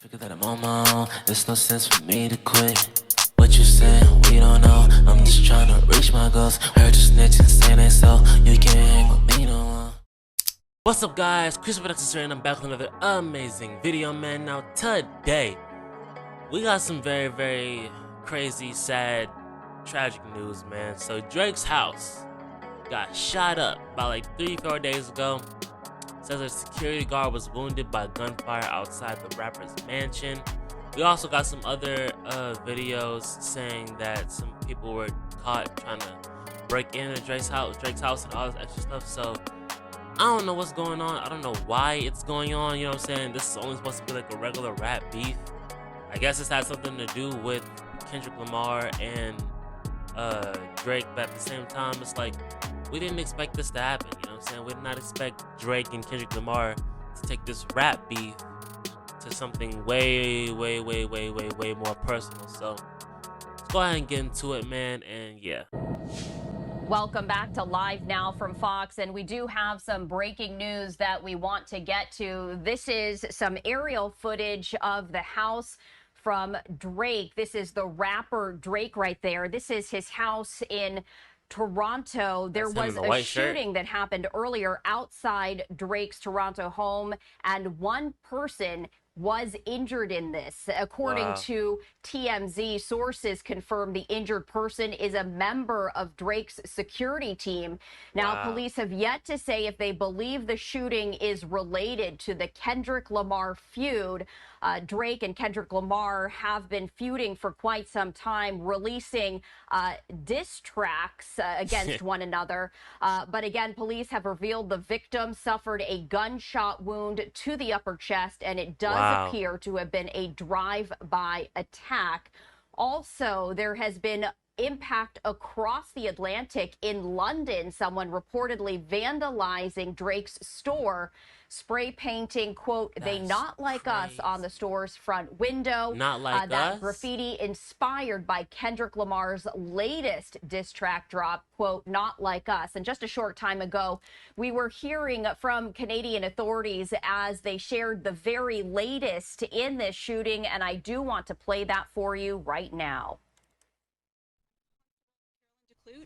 Figure that I'm on my own, there's no sense for me to quit. What you saying, we don't know. I'm just trying to reach my goals. Heard you snitching, saying that so you can't hang with me no more. What's up, guys? Chris Productions here, and I'm back with another amazing video, man. Now, today, we got some very, very crazy, sad, tragic news, man. So, Drake's house got shot up about like 3-4 days ago. Says a security guard was wounded by gunfire outside the rapper's mansion. We also got some other videos saying that some people were caught trying to break into Drake's house and all this extra stuff. So I don't know what's going on. I don't know why it's going on. You know what I'm saying? This is only supposed to be like a regular rap beef. I guess this had something to do with Kendrick Lamar and Drake, but at the same time, it's like we didn't expect this to happen. You know what I'm saying? We did not expect Drake and Kendrick Lamar to take this rap beef to something way, way, way, way, way, way more personal. So let's go ahead and get into it, man. And yeah. Welcome back to Live Now from Fox, and we do have some breaking news that we want to get to. This is some aerial footage of the house from Drake. This is the rapper Drake right there. This is his house in Toronto. There was a shooting that happened earlier outside Drake's Toronto home, and one person was injured in this. According to TMZ, sources confirm the injured person is a member of Drake's security team. Now, police have yet to say if they believe the shooting is related to the Kendrick Lamar feud. Drake and Kendrick Lamar have been feuding for quite some time, releasing diss tracks against one another. But again, police have revealed the victim suffered a gunshot wound to the upper chest, and it does appear to have been a drive-by attack. Also, there has been impact across the Atlantic. In London, someone reportedly vandalizing Drake's store, spray painting, quote, "They not like us" on the store's front window. Not like that us? graffiti inspired by Kendrick Lamar's latest diss track drop, quote, "Not like us." And just a short time ago, we were hearing from Canadian authorities as they shared the very latest in this shooting, and I do want to play that for you right now.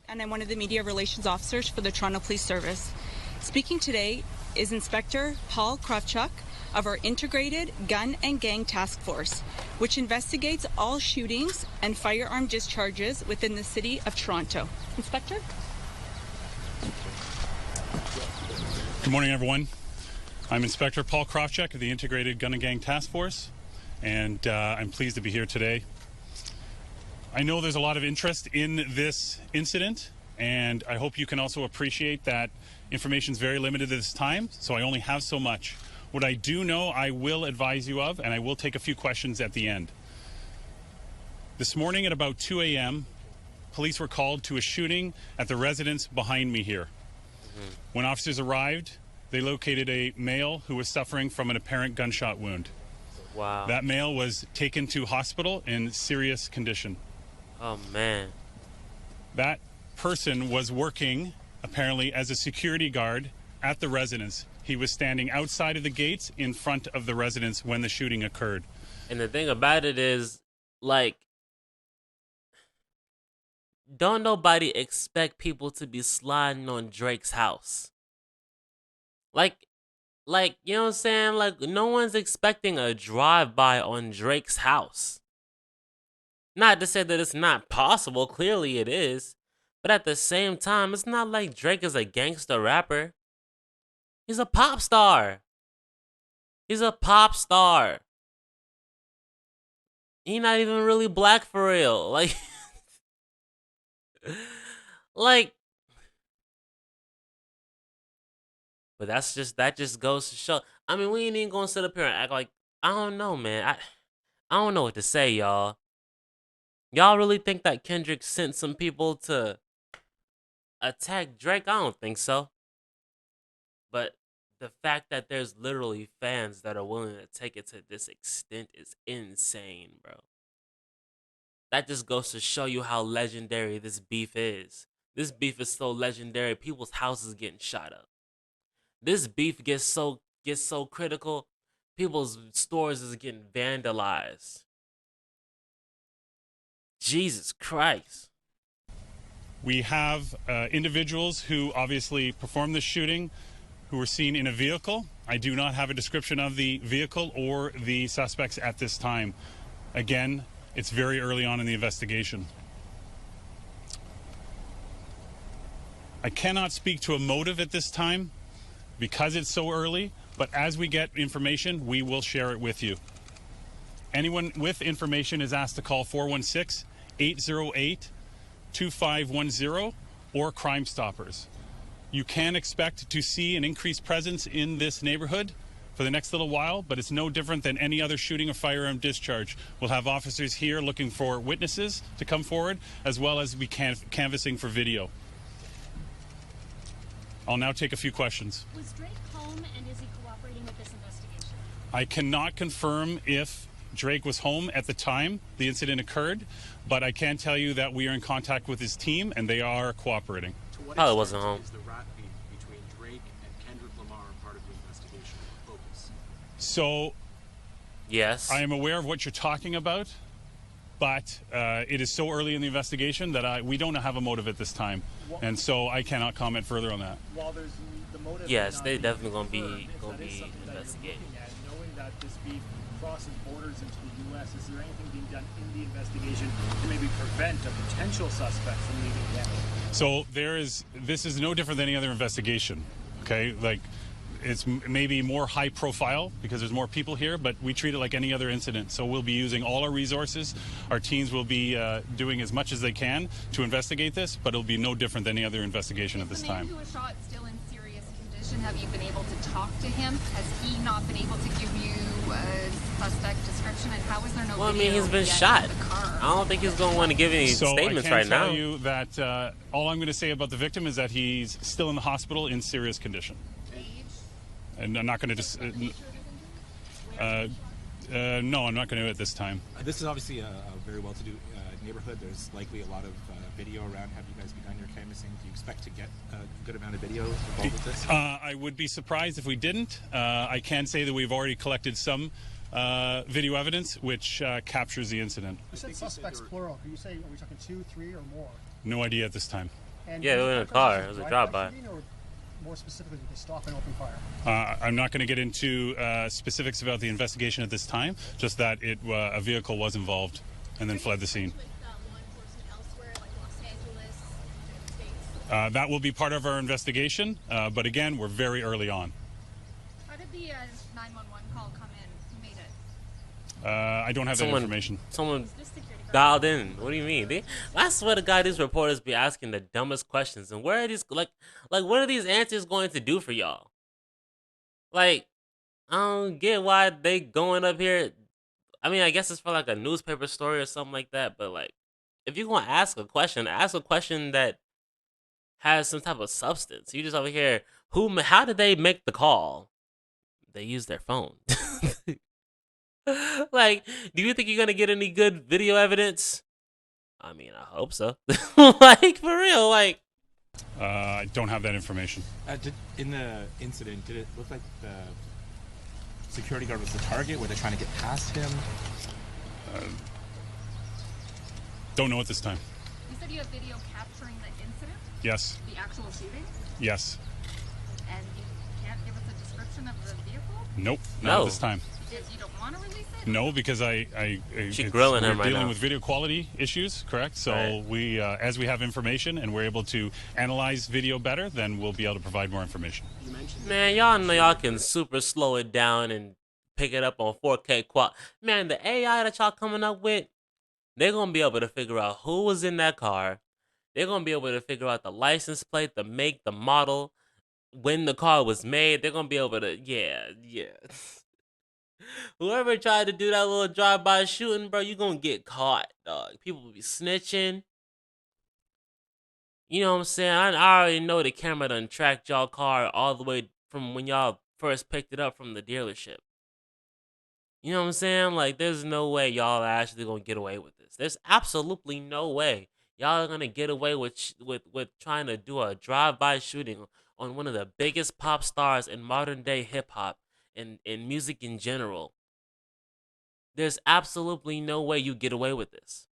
And I'm one of the media relations officers for the Toronto Police Service. Speaking today is Inspector Paul Kravchuk of our Integrated Gun and Gang Task Force, which investigates all shootings and firearm discharges within the city of Toronto. Inspector? Good morning, everyone. I'm Inspector Paul Kravchuk of the Integrated Gun and Gang Task Force, and I'm pleased to be here today. I know there's a lot of interest in this incident, and I hope you can also appreciate that information is very limited at this time, so I only have so much. What I do know, I will advise you of, and I will take a few questions at the end. This morning at about 2 a.m., police were called to a shooting at the residence behind me here. When officers arrived, they located a male who was suffering from an apparent gunshot wound. Wow. That male was taken to hospital in serious condition. Oh, man. That person was working, apparently, as a security guard at the residence. He was standing outside of the gates in front of the residence when the shooting occurred. And the thing about it is, like, don't nobody expect people to be sliding on Drake's house. Like, you know what I'm saying? Like, no one's expecting a drive-by on Drake's house. Not to say that it's not possible, clearly it is. But at the same time, it's not like Drake is a gangster rapper. He's a pop star. He's a pop star. He's not even really black for real. Like, but that just goes to show. I mean, we ain't even gonna sit up here and act like, I don't know, man. I don't know what to say, y'all. Y'all really think that Kendrick sent some people to attack Drake? I don't think so. But the fact that there's literally fans that are willing to take it to this extent is insane, bro. That just goes to show you how legendary this beef is. This beef is so legendary, people's houses getting shot up. This beef gets so critical people's stores is getting vandalized. Jesus Christ. We have individuals who obviously performed the shooting who were seen in a vehicle. I do not have a description of the vehicle or the suspects at this time. Again, it's very early on in the investigation. I cannot speak to a motive at this time because it's so early, but as we get information, we will share it with you. Anyone with information is asked to call 416-808-2510 or Crime Stoppers. You can expect to see an increased presence in this neighborhood for the next little while, but it's no different than any other shooting or firearm discharge. We'll have officers here looking for witnesses to come forward, as well as we canvassing for video. I'll now take a few questions. Was Drake home, and is he cooperating with this investigation? I cannot confirm if Drake was home at the time the incident occurred, but I can tell you that we are in contact with his team and they are cooperating. To what Probably extent wasn't home. is the rat beef between Drake and Kendrick Lamar part of the investigation or focus? So Yes. I am aware of what you're talking about, but it is so early in the investigation that we don't have a motive at this time, and so I cannot comment further on that. While there's the motive, Yes, may they not definitely gonna confirmed, be if gonna that is be something that you're investigating. looking at, knowing that this beef crosses borders into the U.S., is there anything being done in the investigation to maybe prevent a potential suspect from leaving Canada? So this is no different than any other investigation. Okay, like it's maybe more high profile because there's more people here, but we treat it like any other incident. So we'll be using all our resources. Our teams will be doing as much as they can to investigate this, but it'll be no different than any other investigation at this Is the man time. who was shot still in serious condition? Have you been able to talk to him? Has he not been able to give you a suspect description? And how is there no Well, I video mean, he's been yet shot. of the car? I don't think he's going to want to give any So statements I can right tell now. you that all I'm going to say about the victim is that he's still in the hospital in serious condition. And I'm not going to just. No, I'm not going to at this time. This is obviously a very well-to-do neighborhood. There's likely a lot of video around. Have you guys begun your canvassing? Do you expect to get a good amount of video involved with this? I would be surprised if we didn't. I can say that we've already collected some video evidence which captures the incident. You said suspects plural. Can you say, are we talking 2, 3, or more? No idea at this time. And Yeah, they can you were in a confirm car. this It is was a drive-by drive-by. shooting, or more specifically, did they stop and open fire? I'm not going to get into specifics about the investigation at this time, just that a vehicle was involved and then fled the scene. With law enforcement elsewhere, like Los Angeles, United States? That will be part of our investigation, but again, we're very early on. How did the 911 call come in? Who made it? I don't have that information. Someone dialed in. What do you mean? I swear to God, these reporters be asking the dumbest questions. And where are these, like what are these answers going to do for y'all? Like, I don't get why they going up here. I mean, I guess it's for like a newspaper story or something like that. But like, if you're going to ask a question that has some type of substance. You just over here, how did they make the call? They used their phone. Like, do you think you're gonna get any good video evidence? I mean, I hope so. Like, for real, like. I don't have that information. In the incident, did it look like the security guard was the target? Were they trying to get past him? Don't know at this time. You said you have video capturing the incident? Yes. The actual shooting? Yes. And you can't give us a description of the vehicle? Nope. Not No. at this time. Because you don't want to release it? No, because She's grilling him we're right dealing now. with video quality issues, correct? So Right. we, as we have information and we're able to analyze video better, then we'll be able to provide more information. You mentioned Man, y'all know y'all can super slow it down and pick it up on 4K quad. Man, the AI that y'all coming up with, they're gonna be able to figure out who was in that car. They're gonna be able to figure out the license plate, the make, the model, when the car was made. They're gonna be able to, yeah. Whoever tried to do that little drive-by shooting, bro, you gonna get caught, dog. People will be snitching. You know what I'm saying? I already know the camera done tracked y'all car all the way from when y'all first picked it up from the dealership. You know what I'm saying? Like, there's no way y'all are actually gonna get away with this. There's absolutely no way y'all are gonna get away with trying to do a drive-by shooting on one of the biggest pop stars in modern day hip hop in music in general, there's absolutely no way you get away with this.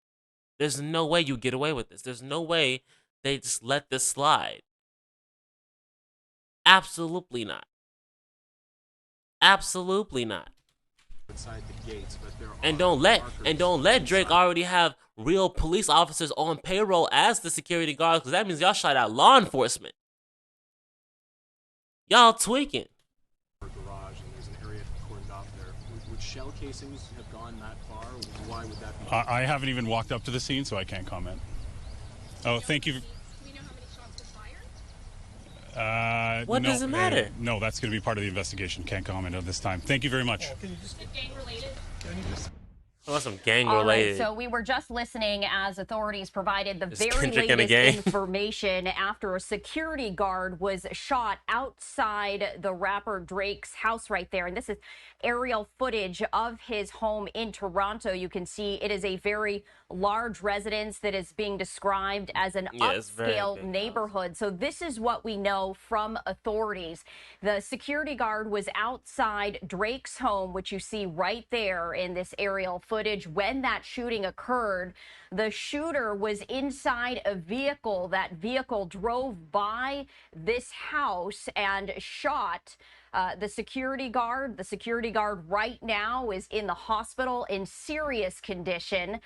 There's no way you get away with this. There's no way they just let this slide. Absolutely not. Absolutely not. Inside the gates, but there And are don't let Drake inside. already have real police officers on payroll as the security guards, because that means y'all shot out law enforcement. Y'all tweaking. Garage, and there's an area cordoned off there. Would shell casings have gone that far? Why would that be? I haven't even walked up to the scene, so I can't comment. Oh, thank you. Do we know how many shots were fired? What No, does it matter? No, that's going to be part of the investigation. Can't comment at this time. Thank you very much. Is it gang related? I want some gang All right, related. so we were just listening as authorities provided the Is very Kendrick in the latest gang? information after a security guard was shot outside the rapper Drake's house right there. And this is aerial footage of his home in Toronto. You can see it is a very large residence that is being described as an Yeah, it's very upscale big neighborhood. So this is what we know from authorities. The security guard was outside Drake's home, which you see right there in this aerial footage when that shooting occurred. The shooter was inside a vehicle. That vehicle drove by this house and shot the security guard. The security guard right now is in the hospital in serious condition.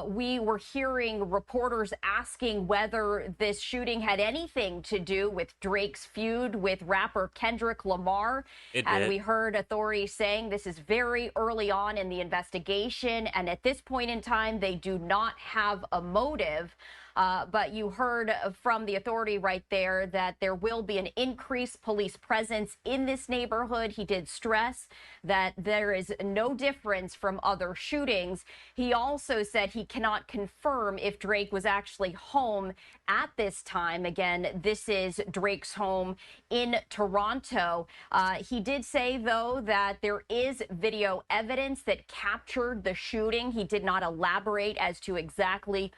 We were hearing reporters asking whether this shooting had anything to do with Drake's feud with rapper Kendrick Lamar. And did. we heard authorities saying this is very early on in the investigation. And at this point in time, they do not have a motive. But you heard from the authority right there that there will be an increased police presence in this neighborhood. He did stress that there is no difference from other shootings. He also said he cannot confirm if Drake was actually home at this time. Again, this is Drake's home in Toronto. He did say, though, that there is video evidence that captured the shooting. He did not elaborate as to exactly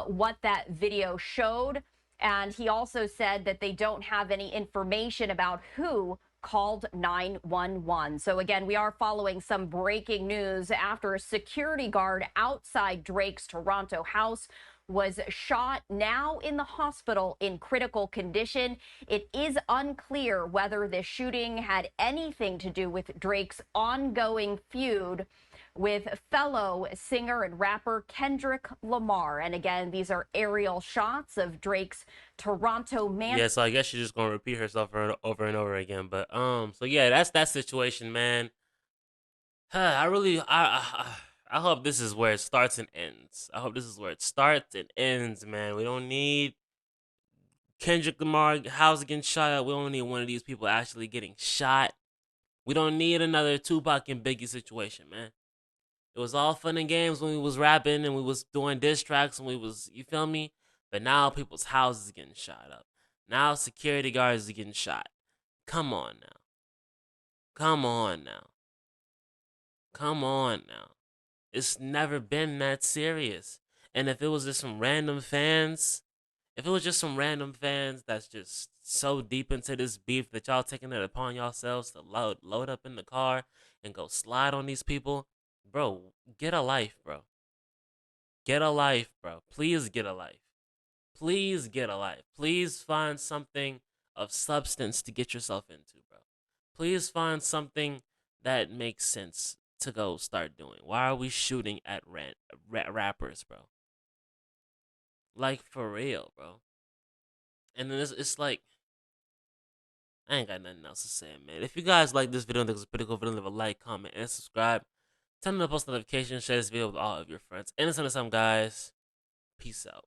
what that video showed. And he also said that they don't have any information about who called 911. So again, we are following some breaking news after a security guard outside Drake's Toronto house was shot, now in the hospital in critical condition. It is unclear whether this shooting had anything to do with Drake's ongoing feud with fellow singer and rapper Kendrick Lamar. And again, these are aerial shots of Drake's Toronto mansion. Yeah, so I guess she's just gonna repeat herself over and over again. But so yeah, that's that situation, man. I hope this is where it starts and ends. I hope this is where it starts and ends, man. We don't need Kendrick Lamar house getting shot up. We don't need one of these people actually getting shot. We don't need another Tupac and Biggie situation, man. It was all fun and games when we was rapping and we was doing diss tracks and we was, you feel me? But now people's houses getting shot up. Now security guards are getting shot. Come on now. Come on now. Come on now. It's never been that serious. And if it was just some random fans, that's just so deep into this beef that y'all taking it upon yourselves to load up in the car and go slide on these people, bro, get a life, bro. Get a life, bro. Please get a life. Please get a life. Please find something of substance to get yourself into, bro. Please find something that makes sense to go start doing. Why are we shooting at rappers, bro? Like, for real, bro. And then it's like, I ain't got nothing else to say, man. If you guys like this video and think it's a pretty cool video, leave a like, comment, and subscribe. Turn on the post notifications, share this video with all of your friends. And until next time, guys, peace out.